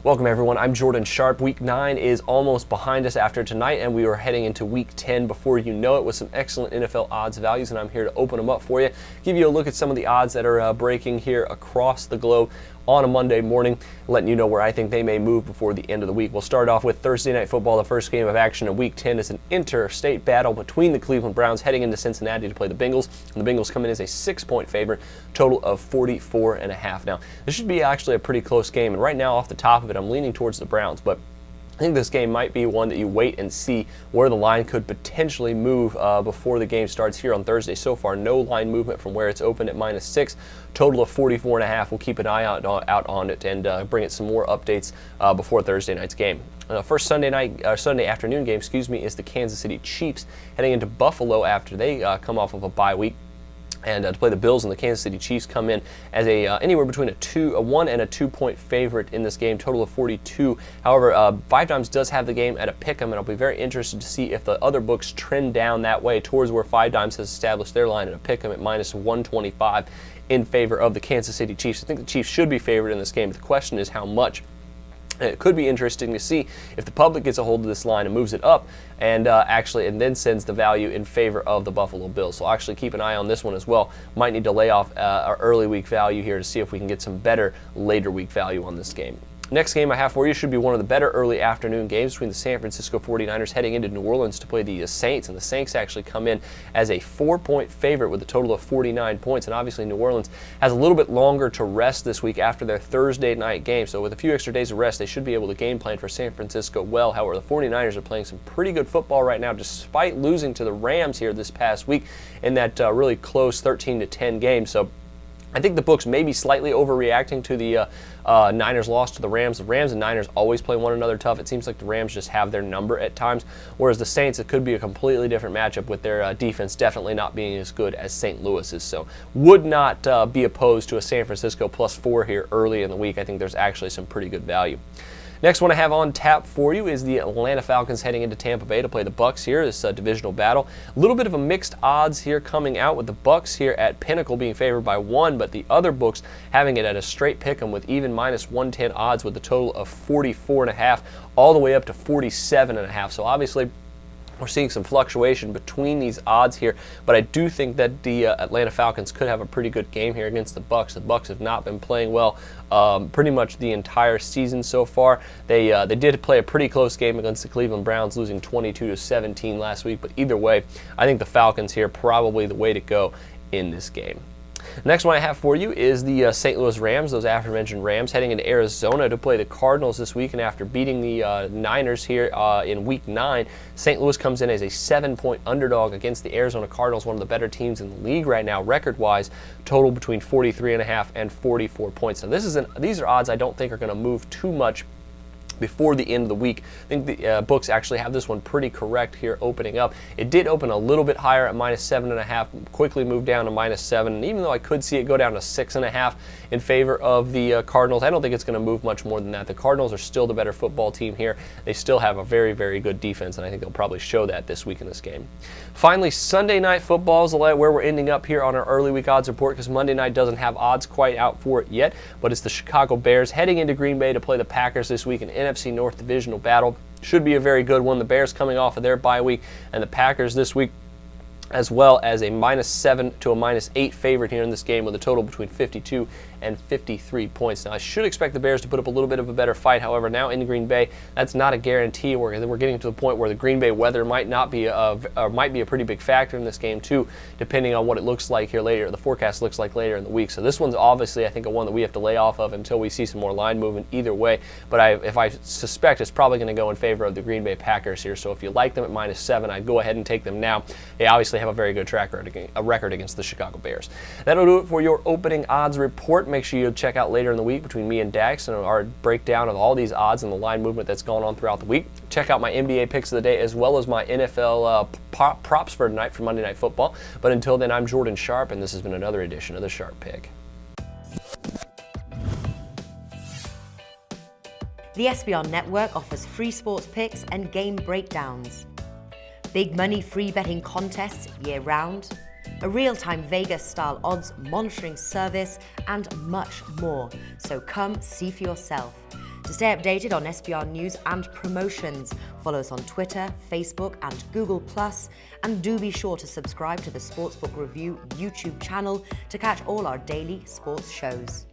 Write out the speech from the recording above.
Welcome everyone, I'm Jordan Sharp. Week 9 is almost behind us after tonight, and we are heading into Week 10 before you know it with some excellent NFL odds values, and I'm here to open them up for you, give you a look at some of the odds that are breaking here across the globe on a Monday morning, letting you know where I think they may move before the end of the week. We'll start off with Thursday Night Football. The first game of action in Week 10 is an interstate battle between the Cleveland Browns heading into Cincinnati to play the Bengals. And the Bengals come in as a 6-point favorite, total of 44.5. Now, this should be actually a pretty close game, and right now off the top of it, I'm leaning towards the Browns, but I think this game might be one that you wait and see where the line could potentially move before the game starts here on Thursday. So far, no line movement from where it's open at -6, total of 44.5. We'll keep an eye out on it and bring it some more updates before Thursday night's game. First Sunday afternoon game, is the Kansas City Chiefs heading into Buffalo after they come off of a bye week. And to play the Bills, and the Kansas City Chiefs come in as anywhere between a 1 and a 2-point favorite in this game, total of 42. However, Five Dimes does have the game at a pick'em, and I'll be very interested to see if the other books trend down that way towards where Five Dimes has established their line at a pick'em at -125 in favor of the Kansas City Chiefs. I think the Chiefs should be favored in this game, but the question is how much. It could be interesting to see if the public gets a hold of this line and moves it up and then sends the value in favor of the Buffalo Bills. So I'll actually keep an eye on this one as well. Might need to lay off our early week value here to see if we can get some better later week value on this game. Next game I have for you should be one of the better early afternoon games between the San Francisco 49ers heading into New Orleans to play the Saints, and the Saints actually come in as a 4-point favorite with a total of 49 points, and obviously New Orleans has a little bit longer to rest this week after their Thursday night game, so with a few extra days of rest they should be able to game plan for San Francisco well. However, the 49ers are playing some pretty good football right now despite losing to the Rams here this past week in that really close 13-10 game. So I think the books may be slightly overreacting to the Niners loss to the Rams. The Rams and Niners always play one another tough. It seems like the Rams just have their number at times, whereas the Saints, it could be a completely different matchup with their defense definitely not being as good as St. Louis's. So would not be opposed to a San Francisco +4 here early in the week. I think there's actually some pretty good value. Next one I have on tap for you is the Atlanta Falcons heading into Tampa Bay to play the Bucs here, this divisional battle. A little bit of a mixed odds here coming out with the Bucs here at Pinnacle being favored by 1, but the other books having it at a straight pick'em with even -110 odds with a total of 44.5 all the way up to 47.5. So obviously we're seeing some fluctuation between these odds here, but I do think that the Atlanta Falcons could have a pretty good game here against the Bucs. The Bucs have not been playing well pretty much the entire season so far. They did play a pretty close game against the Cleveland Browns, losing 22-17 last week, but either way, I think the Falcons here probably the way to go in this game. Next one I have for you is the St. Louis Rams, those aforementioned Rams, heading into Arizona to play the Cardinals this week. And after beating the Niners here in Week 9, St. Louis comes in as a 7-point underdog against the Arizona Cardinals, one of the better teams in the league right now, record-wise, total between 43.5 and 44 points. Now, these are odds I don't think are going to move too much before the end of the week. I think the books actually have this one pretty correct here opening up. It did open a little bit higher at -7.5, quickly moved down to -7, and even though I could see it go down to 6.5 in favor of the Cardinals, I don't think it's going to move much more than that. The Cardinals are still the better football team here. They still have a very, very good defense, and I think they'll probably show that this week in this game. Finally, Sunday Night Football is where we're ending up here on our early week odds report, because Monday night doesn't have odds quite out for it yet, but it's the Chicago Bears heading into Green Bay to play the Packers this week in NFC North divisional battle. Should be a very good one. The Bears coming off of their bye week, and the Packers this week as well as a -7 to a -8 favorite here in this game with a total between 52 and 53 points. Now, I should expect the Bears to put up a little bit of a better fight. However, now in Green Bay, that's not a guarantee. We're getting to the point where the Green Bay weather might be a pretty big factor in this game too, depending on what it looks like here later. The forecast looks like later in the week. So this one's obviously, I think, a one that we have to lay off of until we see some more line movement either way. But if I suspect it's probably going to go in favor of the Green Bay Packers here. So if you like them at -7, I'd go ahead and take them now. They obviously have a very good record against the Chicago Bears. That'll do it for your opening odds report. Make sure you check out later in the week between me and Dax and our breakdown of all these odds and the line movement that's gone on throughout the week. Check out my NBA picks of the day as well as my NFL props for tonight for Monday Night Football. But until then, I'm Jordan Sharp, and this has been another edition of the Sharp Pick. The SBR Network offers free sports picks and game breakdowns, big money free betting contests year-round, a real-time Vegas-style odds monitoring service, and much more. So come see for yourself. To stay updated on SBR news and promotions, follow us on Twitter, Facebook and Google+, and do be sure to subscribe to the Sportsbook Review YouTube channel to catch all our daily sports shows.